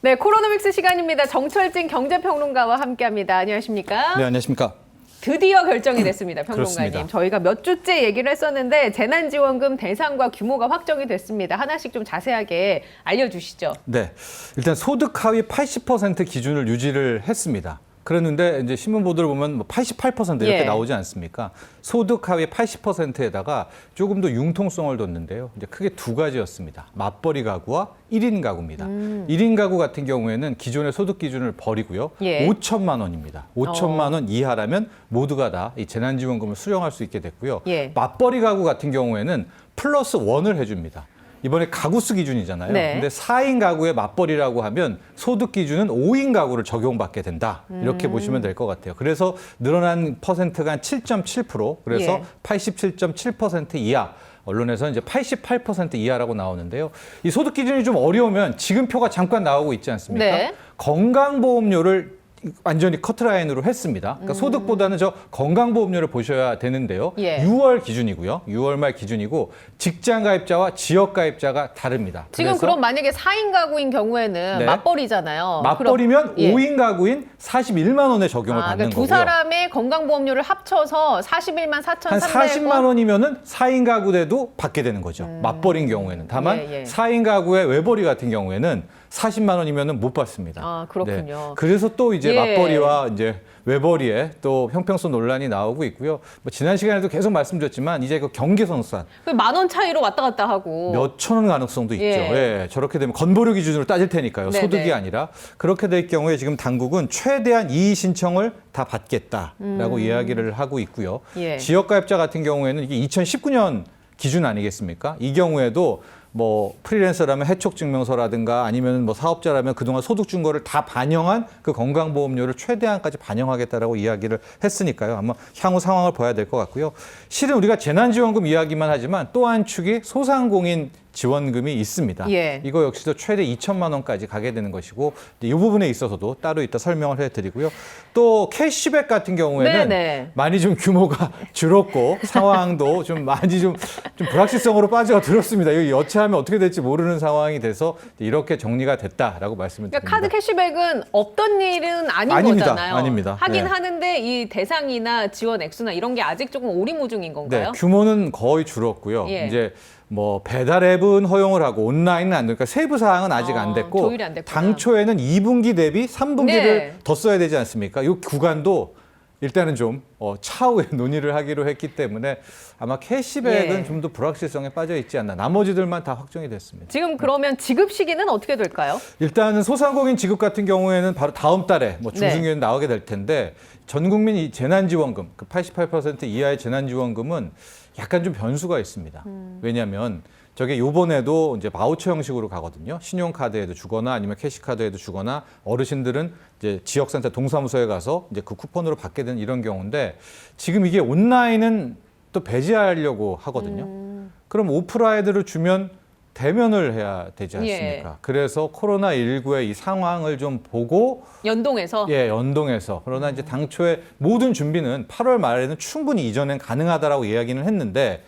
네, 코로노믹스 시간입니다. 정철진 경제평론가와 함께합니다. 안녕하십니까? 네, 안녕하십니까? 드디어 결정이 됐습니다, 평론가님. 그렇습니다. 저희가 몇 주째 얘기를 했었는데 재난지원금 대상과 규모가 확정이 됐습니다. 하나씩 좀 자세하게 알려주시죠. 네, 일단 소득 하위 80% 기준을 유지를 했습니다. 그랬는데 이제 신문 보도를 보면 뭐 88% 이렇게 예. 나오지 않습니까? 소득 하위 80%에다가 조금 더 융통성을 뒀는데요. 이제 크게 두 가지였습니다. 맞벌이 가구와 1인 가구입니다. 1인 가구 같은 경우에는 기존의 소득 기준을 버리고요. 예. 5천만 원입니다. 5천만 원 이하라면 모두가 다 이 재난지원금을 수령할 수 있게 됐고요. 예. 맞벌이 가구 같은 경우에는 플러스 1을 해줍니다. 이번에 가구 수 기준이잖아요. 네. 근데 4인 가구의 맞벌이라고 하면 소득 기준은 5인 가구를 적용받게 된다. 이렇게 보시면 될 것 같아요. 그래서 늘어난 퍼센트가 한 7.7%, 그래서 예. 87.7% 이하. 언론에서는 이제 88% 이하라고 나오는데요. 이 소득 기준이 좀 어려우면 지금 표가 잠깐 나오고 있지 않습니까? 네. 건강보험료를 완전히 커트라인으로 했습니다. 그러니까 소득보다는 저 건강보험료를 보셔야 되는데요. 예. 6월 기준이고요. 6월 말 기준이고 직장가입자와 지역가입자가 다릅니다. 지금 그래서 그럼 만약에 4인 가구인 경우에는 네. 맞벌이잖아요. 맞벌이면 그럼, 예. 5인 가구인 41만 원의 적용을 받는 그러니까 거고요. 두 사람의 건강보험료를 합쳐서 41만 4,300원. 한 40만 원이면은 4인 가구 돼도 받게 되는 거죠. 맞벌이인 경우에는. 다만 예, 예. 4인 가구의 외벌이 같은 경우에는 40만 원이면은 못 받습니다. 아, 그렇군요. 네. 그래서 또 이제 예. 맞벌이와 이제 외벌이에 또 형평성 논란이 나오고 있고요. 뭐 지난 시간에도 계속 말씀드렸지만 이제 그 경계선상 그 10,000원 차이로 왔다 갔다 하고. 몇천 원 가능성도 있죠. 예. 예, 저렇게 되면 건보료 기준으로 따질 테니까요. 네네. 소득이 아니라. 그렇게 될 경우에 지금 당국은 최대한 이의 신청을 다 받겠다라고 이야기를 하고 있고요. 예. 지역가입자 같은 경우에는 이게 2019년 기준 아니겠습니까? 이 경우에도 뭐 프리랜서라면 해촉증명서라든가 아니면 뭐 사업자라면 그동안 소득 준 거를 다 반영한 그 건강보험료를 최대한까지 반영하겠다라고 이야기를 했으니까요. 아마 향후 상황을 봐야 될 것 같고요. 실은 우리가 재난지원금 이야기만 하지만 또 한 축이 소상공인 지원금이 있습니다. 예. 이거 역시도 최대 2천만 원까지 가게 되는 것이고 이 부분에 있어서도 따로 이따 설명을 해드리고요. 또 캐시백 같은 경우에는 네네. 많이 좀 규모가 줄었고 상황도 좀 많이 좀 불확실성으로 빠져들었습니다. 이거 여차하면 어떻게 될지 모르는 상황이 돼서 이렇게 정리가 됐다라고 말씀을 드립니다. 그러니까 카드 캐시백은 없던 일은 아닌 아닙니다. 거잖아요. 아닙니다. 하긴 네. 하는데 이 대상이나 지원 액수나 이런 게 아직 조금 오리무중인 건가요? 네, 규모는 거의 줄었고요. 예. 이제 뭐 배달 앱은 허용을 하고 온라인은 안 되니까 세부 사항은 아직 안 됐고 조율이 안 됐구나. 당초에는 2분기 대비 3분기를 네. 더 써야 되지 않습니까? 이 구간도 일단은 좀 차후에 논의를 하기로 했기 때문에 아마 캐시백은 예. 좀 더 불확실성에 빠져 있지 않나. 나머지들만 다 확정이 됐습니다. 지금 그러면 지급 시기는 어떻게 될까요? 일단은 소상공인 지급 같은 경우에는 바로 다음 달에 뭐 중순에 나오게 될 텐데 전 국민 이 재난지원금 그 88% 이하의 재난지원금은 약간 좀 변수가 있습니다. 왜냐하면 저게 요번에도 이제 바우처 형식으로 가거든요. 신용카드에도 주거나 아니면 캐시카드에도 주거나 어르신들은 이제 지역센터 동사무소에 가서 이제 그 쿠폰으로 받게 되는 이런 경우인데 지금 이게 온라인은 또 배제하려고 하거든요. 그럼 오프라인으로 주면 대면을 해야 되지 않습니까? 예. 그래서 코로나19의 이 상황을 좀 보고 연동해서? 예, 연동해서. 그러나 이제 당초에 모든 준비는 8월 말에는 충분히 이전엔 가능하다라고 이야기는 했는데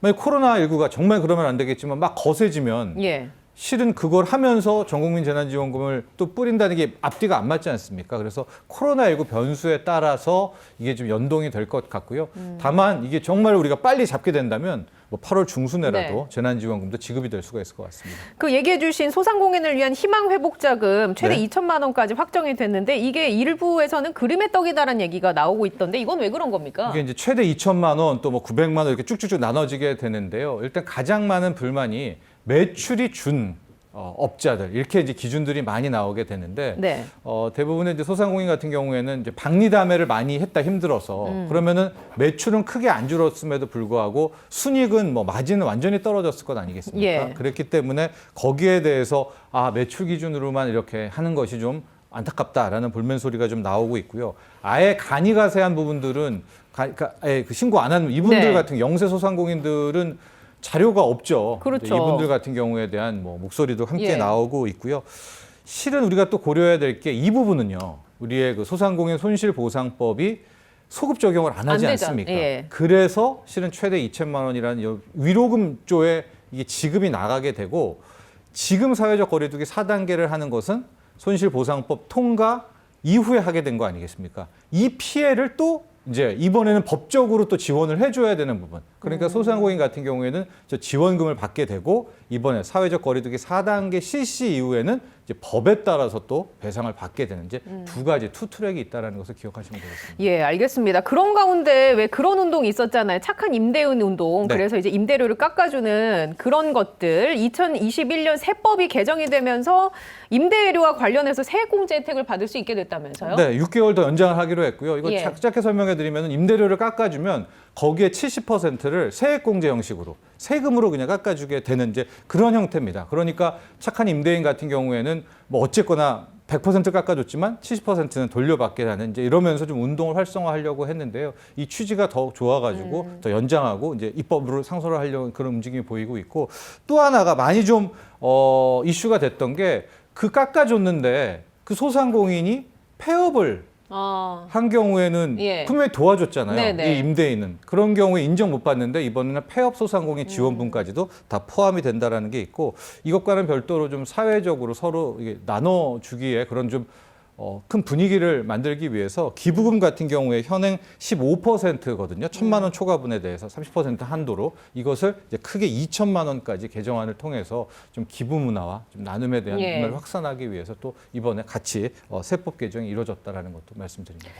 만약 코로나19가 정말 그러면 안 되겠지만 막 거세지면 예. 실은 그걸 하면서 전국민 재난지원금을 또 뿌린다는 게 앞뒤가 안 맞지 않습니까? 그래서 코로나19 변수에 따라서 이게 좀 연동이 될 것 같고요. 다만 이게 정말 우리가 빨리 잡게 된다면 뭐 8월 중순에라도 네. 재난지원금도 지급이 될 수가 있을 것 같습니다. 그 얘기해 주신 소상공인을 위한 희망회복자금 최대 네. 2천만 원까지 확정이 됐는데 이게 일부에서는 그림의 떡이다라는 얘기가 나오고 있던데 이건 왜 그런 겁니까? 이게 이제 최대 2천만 원 또 뭐 900만 원 이렇게 쭉쭉쭉 나눠지게 되는데요. 일단 가장 많은 불만이 매출이 준 업자들 이렇게 이제 기준들이 많이 나오게 되는데 네. 대부분의 이제 소상공인 같은 경우에는 이제 박리담회를 많이 했다 힘들어서 그러면은 매출은 크게 안 줄었음에도 불구하고 순이익은 뭐 마진은 완전히 떨어졌을 것 아니겠습니까? 예. 그랬기 때문에 거기에 대해서 매출 기준으로만 이렇게 하는 것이 좀 안타깝다라는 불만 소리가 좀 나오고 있고요. 아예 간이가세한 부분들은 그 신고 안 한 이분들 네. 같은 영세 소상공인들은 자료가 없죠. 그렇죠. 이분들 같은 경우에 대한 뭐 목소리도 함께 예. 나오고 있고요. 실은 우리가 또 고려해야 될 게 이 부분은요. 우리의 그 소상공인 손실보상법이 소급 적용을 안 하지 안 되죠. 않습니까? 예. 그래서 실은 최대 2천만 원이라는 위로금조에 이게 지급이 나가게 되고 지금 사회적 거리두기 4단계를 하는 것은 손실보상법 통과 이후에 하게 된 거 아니겠습니까? 이 피해를 또 이제 이번에는 법적으로 또 지원을 해줘야 되는 부분. 그러니까 소상공인 같은 경우에는 저 지원금을 받게 되고 이번에 사회적 거리두기 4단계 실시 이후에는 이제 법에 따라서 또 배상을 받게 되는 이제 두 가지 투트랙이 있다는 것을 기억하시면 되겠습니다. 예, 알겠습니다. 그런 가운데 왜 그런 운동이 있었잖아요. 착한 임대인 운동. 네. 그래서 이제 임대료를 깎아주는 그런 것들. 2021년 세법이 개정이 되면서 임대료와 관련해서 세액공제 혜택을 받을 수 있게 됐다면서요? 네, 6개월 더 연장을 하기로 했고요. 이거 예. 짧게 설명해드리면 임대료를 깎아주면 거기에 70%를 세액공제 형식으로 세금으로 그냥 깎아주게 되는 이제 그런 형태입니다. 그러니까 착한 임대인 같은 경우에는 뭐 어쨌거나 100% 깎아줬지만 70%는 돌려받게 하는 이제 이러면서 좀 운동을 활성화하려고 했는데요. 이 취지가 더 좋아가지고 더 연장하고 이제 입법으로 상소를 하려는 그런 움직임이 보이고 있고 또 하나가 많이 좀 이슈가 됐던 게 그 깎아줬는데 그 소상공인이 폐업을 한 경우에는 예. 분명히 도와줬잖아요. 네네. 이 임대인은. 그런 경우에 인정 못 받는데 이번에는 폐업 소상공인 지원분까지도 다 포함이 된다라는 게 있고 이것과는 별도로 좀 사회적으로 서로 이게 나눠주기에 그런 좀 큰 분위기를 만들기 위해서 기부금 같은 경우에 현행 15%거든요. 1,000만 원 초과분에 대해서 30% 한도로 이것을 이제 크게 2천만 원까지 개정안을 통해서 좀 기부 문화와 좀 나눔에 대한 예. 문화를 확산하기 위해서 또 이번에 같이 세법 개정이 이루어졌다라는 것도 말씀드립니다.